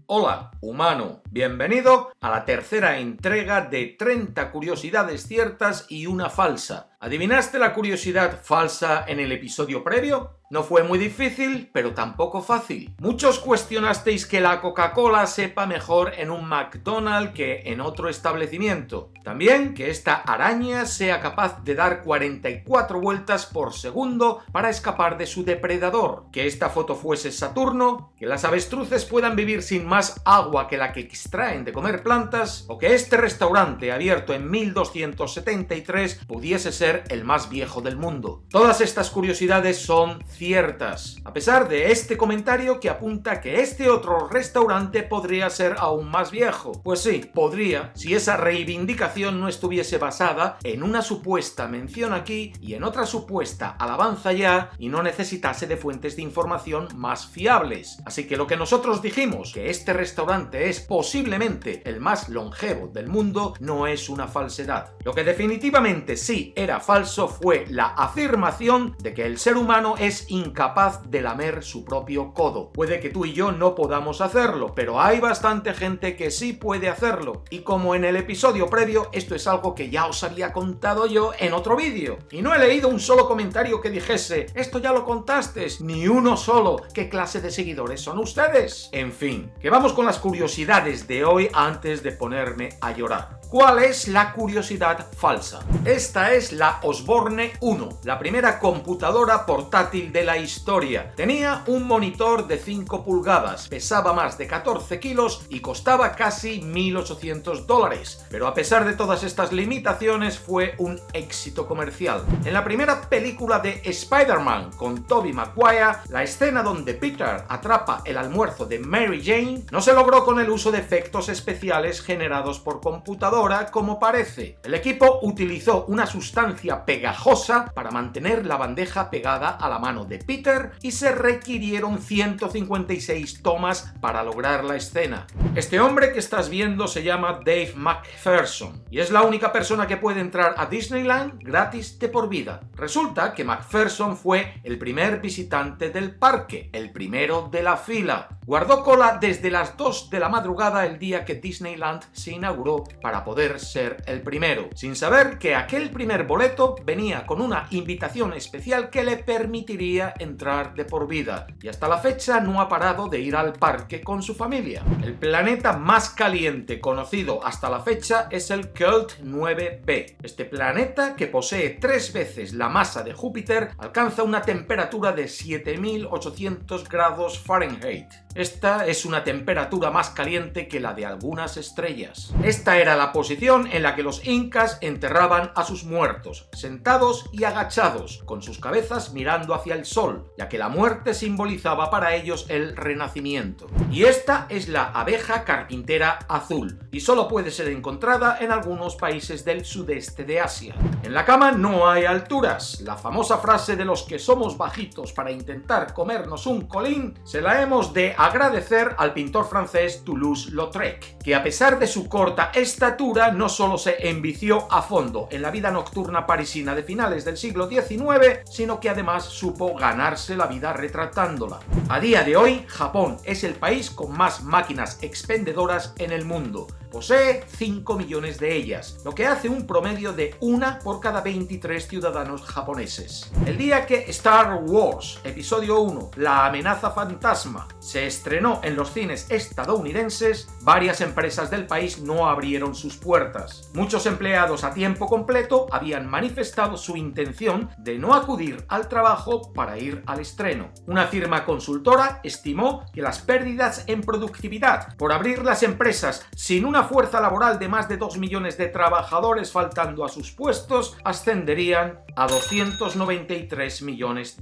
Hola, humano, bienvenido a la tercera entrega de 30 curiosidades ciertas y una falsa. ¿Adivinaste la curiosidad falsa en el episodio previo? No fue muy difícil, pero tampoco fácil. Muchos cuestionasteis que la Coca-Cola sepa mejor en un McDonald's que en otro establecimiento. También que esta araña sea capaz de dar 44 vueltas por segundo para escapar de su depredador. Que esta foto fuese Saturno, que las avestruces puedan vivir sin más agua que la que extraen de comer plantas, o que este restaurante abierto en 1273 pudiese ser el más viejo del mundo. Todas estas curiosidades son ciertas, a pesar de este comentario que apunta que este otro restaurante podría ser aún más viejo. Pues sí, podría, si esa reivindicación no estuviese basada en una supuesta mención aquí y en otra supuesta alabanza allá y no necesitase de fuentes de información más fiables. Así que lo que nosotros dijimos, que este restaurante es posiblemente el más longevo del mundo, no es una falsedad. Lo que definitivamente sí era falso fue la afirmación de que el ser humano es incapaz de lamer su propio codo. Puede que tú y yo no podamos hacerlo, pero hay bastante gente que sí puede hacerlo. Y como en el episodio previo, esto es algo que ya os había contado yo en otro vídeo. Y no he leído un solo comentario que dijese, esto ya lo contaste, ni uno solo. ¿Qué clase de seguidores son ustedes? En fin, que vamos con las curiosidades de hoy antes de ponerme a llorar. ¿Cuál es la curiosidad falsa? Esta es la Osborne 1, la primera computadora portátil de la historia. Tenía un monitor de 5 pulgadas, pesaba más de 14 kilos y costaba casi $1.800. Pero a pesar de todas estas limitaciones fue un éxito comercial. En la primera película de Spider-Man con Tobey Maguire, la escena donde Peter atrapa el almuerzo de Mary Jane no se logró con el uso de efectos especiales generados por computadora como parece. El equipo utilizó una sustancia pegajosa para mantener la bandeja pegada a la mano de Peter y se requirieron 156 tomas para lograr la escena. Este hombre que estás viendo se llama Dave McPherson y es la única persona que puede entrar a Disneyland gratis de por vida. Resulta que McPherson fue el primer visitante del parque, el primero de la fila. Guardó cola desde las 2 de la madrugada el día que Disneyland se inauguró para poder ser el primero, sin saber que aquel primer boleto venía con una invitación especial que le permitiría entrar de por vida, y hasta la fecha no ha parado de ir al parque con su familia. El planeta más caliente conocido hasta la fecha es el Cult 9b. Este planeta, que posee 3 veces la masa de Júpiter, alcanza una temperatura de 7.800 grados Fahrenheit. Esta es una temperatura más caliente que la de algunas estrellas. Esta era la posición en la que los incas enterraban a sus muertos, sentados y agachados, con sus cabezas mirando hacia el sol, ya que la muerte simbolizaba para ellos el renacimiento. Y esta es la abeja carpintera azul, y solo puede ser encontrada en algunos países del sudeste de Asia. En la cama no hay alturas. La famosa frase de los que somos bajitos para intentar comernos un colín, se la hemos de agradecer al pintor francés Toulouse-Lautrec, que a pesar de su corta estatura no solo se envició a fondo en la vida nocturna parisina de finales del siglo XIX, sino que además supo ganarse la vida retratándola. A día de hoy, Japón es el país con más máquinas expendedoras en el mundo. Posee 5 millones de ellas, lo que hace un promedio de una por cada 23 ciudadanos japoneses. El día que Star Wars Episodio 1, La amenaza fantasma, se estrenó en los cines estadounidenses, varias empresas del país no abrieron sus puertas. Muchos empleados a tiempo completo habían manifestado su intención de no acudir al trabajo para ir al estreno. Una firma consultora estimó que las pérdidas en productividad por abrir las empresas sin una fuerza laboral de más de 2 millones de trabajadores faltando a sus puestos ascenderían a $293 millones.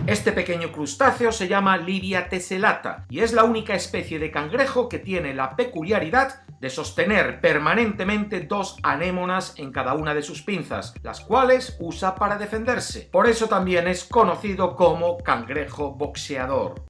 Este pequeño crustáceo se llama Libia tessellata y es la única especie de cangrejo que tiene la peculiaridad de sostener permanentemente 2 anémonas en cada una de sus pinzas, las cuales usa para defenderse. Por eso también es conocido como cangrejo boxeador.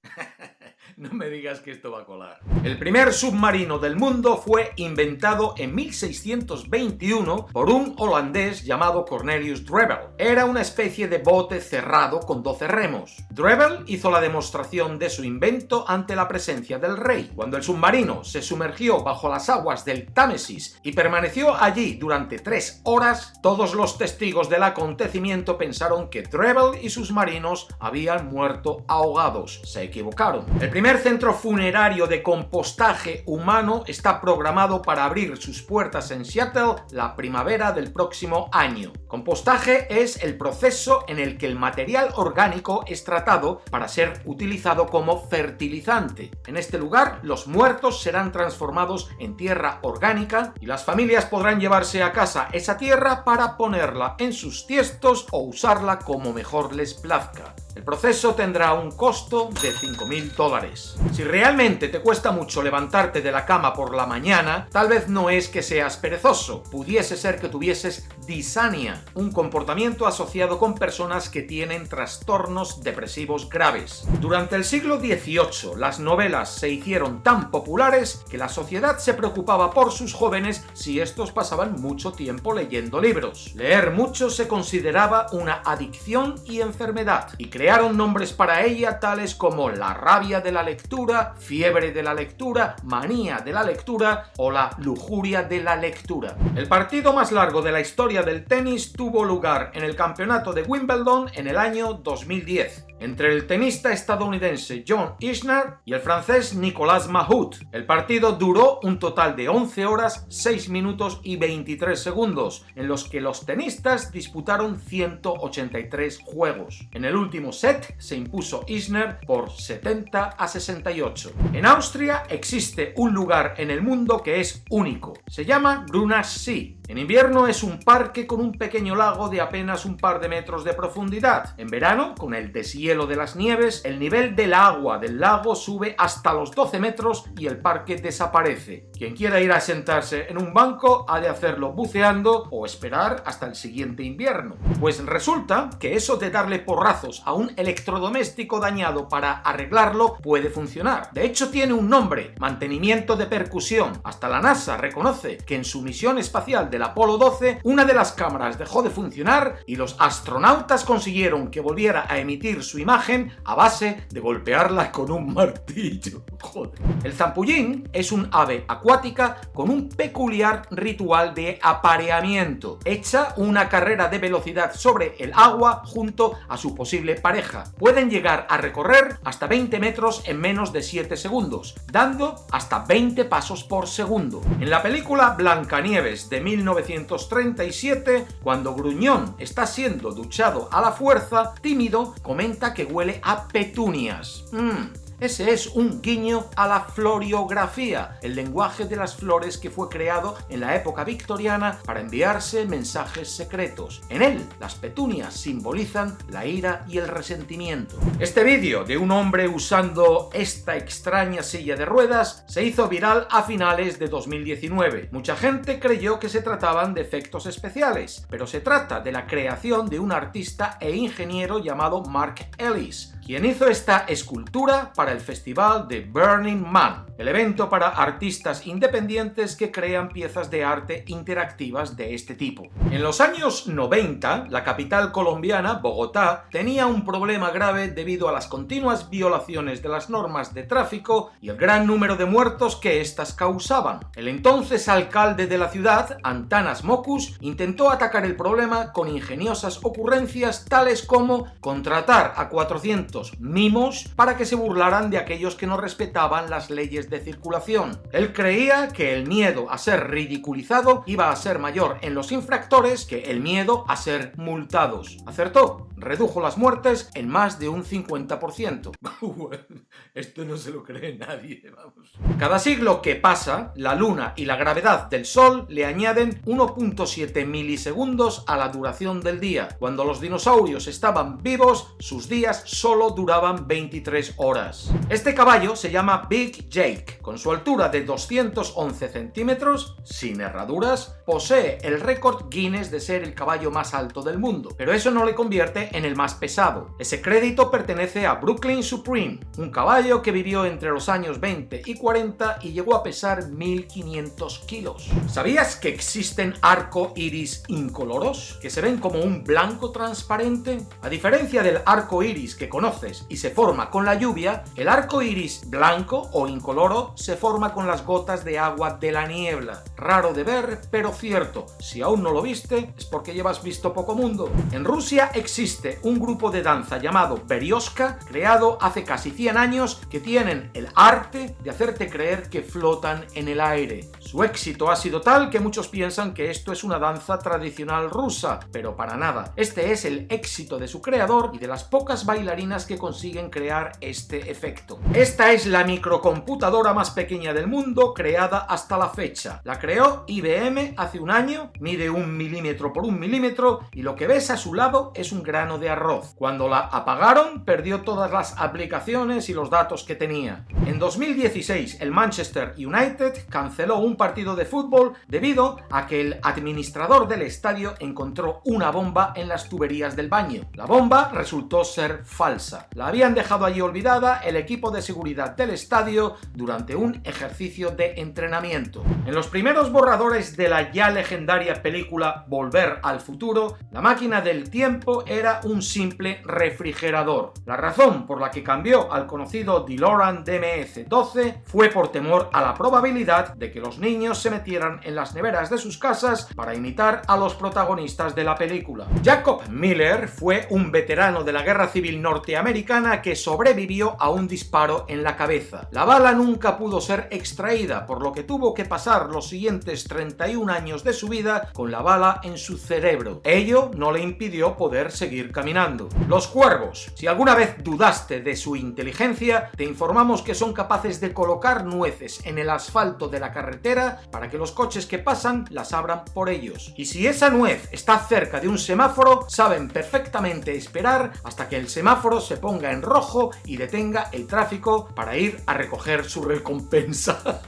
No me digas que esto va a colar. El primer submarino del mundo fue inventado en 1621 por un holandés llamado Cornelius Drebbel. Era una especie de bote cerrado con 12 remos. Drebbel hizo la demostración de su invento ante la presencia del rey. Cuando el submarino se sumergió bajo las aguas del Támesis y permaneció allí durante 3 horas, todos los testigos del acontecimiento pensaron que Drebbel y sus marinos habían muerto ahogados. Se equivocaron. El primer centro funerario de compostaje humano está programado para abrir sus puertas en Seattle la primavera del próximo año. Compostaje es el proceso en el que el material orgánico es tratado para ser utilizado como fertilizante. En este lugar, los muertos serán transformados en tierra orgánica y las familias podrán llevarse a casa esa tierra para ponerla en sus tiestos o usarla como mejor les plazca. El proceso tendrá un costo de $5.000. Si realmente te cuesta mucho levantarte de la cama por la mañana, tal vez no es que seas perezoso, pudiese ser que tuvieses disania, un comportamiento asociado con personas que tienen trastornos depresivos graves. Durante el siglo XVIII, las novelas se hicieron tan populares que la sociedad se preocupaba por sus jóvenes si estos pasaban mucho tiempo leyendo libros. Leer mucho se consideraba una adicción y enfermedad, y crearon nombres para ella tales como la rabia de la lectura, fiebre de la lectura, manía de la lectura o la lujuria de la lectura. El partido más largo de la historia del tenis tuvo lugar en el campeonato de Wimbledon en el año 2010, entre el tenista estadounidense John Isner y el francés Nicolas Mahut. El partido duró un total de 11 horas, 6 minutos y 23 segundos, en los que los tenistas disputaron 183 juegos. En el último set se impuso Isner por 70-68. En Austria existe un lugar en el mundo que es único. Se llama Grünersee. En invierno es un parque con un pequeño lago de apenas un par de metros de profundidad. En verano, con el deshielo de las nieves, el nivel del agua del lago sube hasta los 12 metros y el parque desaparece. Quien quiera ir a sentarse en un banco ha de hacerlo buceando o esperar hasta el siguiente invierno. Pues resulta que eso de darle porrazos a un electrodoméstico dañado para arreglarlo puede funcionar. De hecho, tiene un nombre: mantenimiento de percusión. Hasta la NASA reconoce que en su misión espacial del Apolo 12, una de las cámaras dejó de funcionar y los astronautas consiguieron que volviera a emitir su imagen a base de golpearla con un martillo. Joder. El zampullín es un ave acuática con un peculiar ritual de apareamiento. Echa una carrera de velocidad sobre el agua junto a su posible pareja. Pueden llegar a recorrer hasta 20 metros en menos de 7 segundos, dando hasta 20 pasos por segundo. En la película Blancanieves de 1937, cuando Gruñón está siendo duchado a la fuerza, Tímido comenta que huele a petunias. Ese es un guiño a la floriografía, el lenguaje de las flores que fue creado en la época victoriana para enviarse mensajes secretos. En él, las petunias simbolizan la ira y el resentimiento. Este vídeo de un hombre usando esta extraña silla de ruedas se hizo viral a finales de 2019. Mucha gente creyó que se trataban de efectos especiales, pero se trata de la creación de un artista e ingeniero llamado Mark Ellis, quien hizo esta escultura para el festival de Burning Man, el evento para artistas independientes que crean piezas de arte interactivas de este tipo. En los años 90, la capital colombiana, Bogotá, tenía un problema grave debido a las continuas violaciones de las normas de tráfico y el gran número de muertos que éstas causaban. El entonces alcalde de la ciudad, Antanas Mockus, intentó atacar el problema con ingeniosas ocurrencias tales como contratar a 400 mimos para que se burlaran de aquellos que no respetaban las leyes de circulación. Él creía que el miedo a ser ridiculizado iba a ser mayor en los infractores que el miedo a ser multados. Acertó, redujo las muertes en más de un 50%. Esto no se lo cree nadie, vamos. Cada siglo que pasa, la luna y la gravedad del sol le añaden 1.7 milisegundos a la duración del día. Cuando los dinosaurios estaban vivos, sus días solo solo duraban 23 horas. Este caballo se llama Big Jake. Con su altura de 211 centímetros, sin herraduras, posee el récord Guinness de ser el caballo más alto del mundo, pero eso no le convierte en el más pesado. Ese crédito pertenece a Brooklyn Supreme, un caballo que vivió entre los años 20 y 40 y llegó a pesar 1500 kilos. ¿Sabías que existen arco iris incoloros, que se ven como un blanco transparente? A diferencia del arco iris que conoces y se forma con la lluvia, el arco iris blanco o incoloro se forma con las gotas de agua de la niebla. Raro de ver, pero cierto. Si aún no lo viste, es porque llevas visto poco mundo. En Rusia existe un grupo de danza llamado Berioska, creado hace casi 100 años, que tienen el arte de hacerte creer que flotan en el aire. Su éxito ha sido tal que muchos piensan que esto es una danza tradicional rusa, pero para nada. Este es el éxito de su creador y de las pocas bailarinas que consiguen crear este efecto. Esta es la microcomputadora más pequeña del mundo creada hasta la fecha. La creó IBM hace un año, mide 1 milímetro por 1 milímetro y lo que ves a su lado es un grano de arroz. Cuando la apagaron, perdió todas las aplicaciones y los datos que tenía. En 2016, el Manchester United canceló un partido de fútbol debido a que el administrador del estadio encontró una bomba en las tuberías del baño. La bomba resultó ser falsa. La habían dejado allí olvidada el equipo de seguridad del estadio durante un ejercicio de entrenamiento. En los primeros borradores de la ya legendaria película Volver al futuro, la máquina del tiempo era un simple refrigerador. La razón por la que cambió al conocido DeLorean DMS-12 fue por temor a la probabilidad de que los niños se metieran en las neveras de sus casas para imitar a los protagonistas de la película. Jacob Miller fue un veterano de la Guerra Civil norteamericana que sobrevivió a un disparo en la cabeza. La bala nunca pudo ser extraída, por lo que tuvo que pasar los siguientes 31 años de su vida con la bala en su cerebro. Ello no le impidió poder seguir caminando. Los cuervos. Si alguna vez dudaste de su inteligencia, te informamos que son capaces de colocar nueces en el asfalto de la carretera para que los coches que pasan las abran por ellos. Y si esa nuez está cerca de un semáforo, saben perfectamente esperar hasta que el semáforo se ponga en rojo y detenga el tráfico para ir a recoger su recompensa.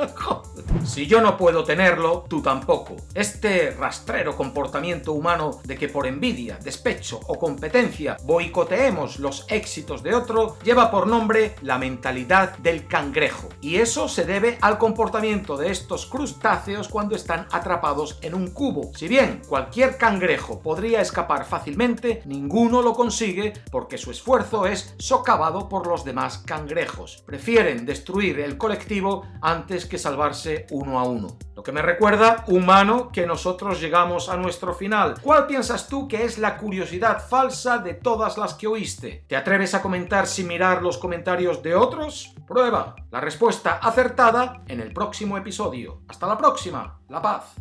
Si yo no puedo tenerlo, tú tampoco. Este rastrero comportamiento humano de que por envidia, despecho o competencia boicoteemos los éxitos de otro lleva por nombre la mentalidad del cangrejo. Y eso se debe al comportamiento de estos crustáceos cuando están atrapados en un cubo. Si bien cualquier cangrejo podría escapar fácilmente, ninguno lo consigue porque su esfuerzo es socavado por los demás cangrejos. Prefieren destruir el colectivo antes que salvarse uno a uno. Lo que me recuerda, humano, que nosotros llegamos a nuestro final. ¿Cuál piensas tú que es la curiosidad falsa de todas las que oíste? ¿Te atreves a comentar sin mirar los comentarios de otros? Prueba la respuesta acertada en el próximo episodio. Hasta la próxima. La paz.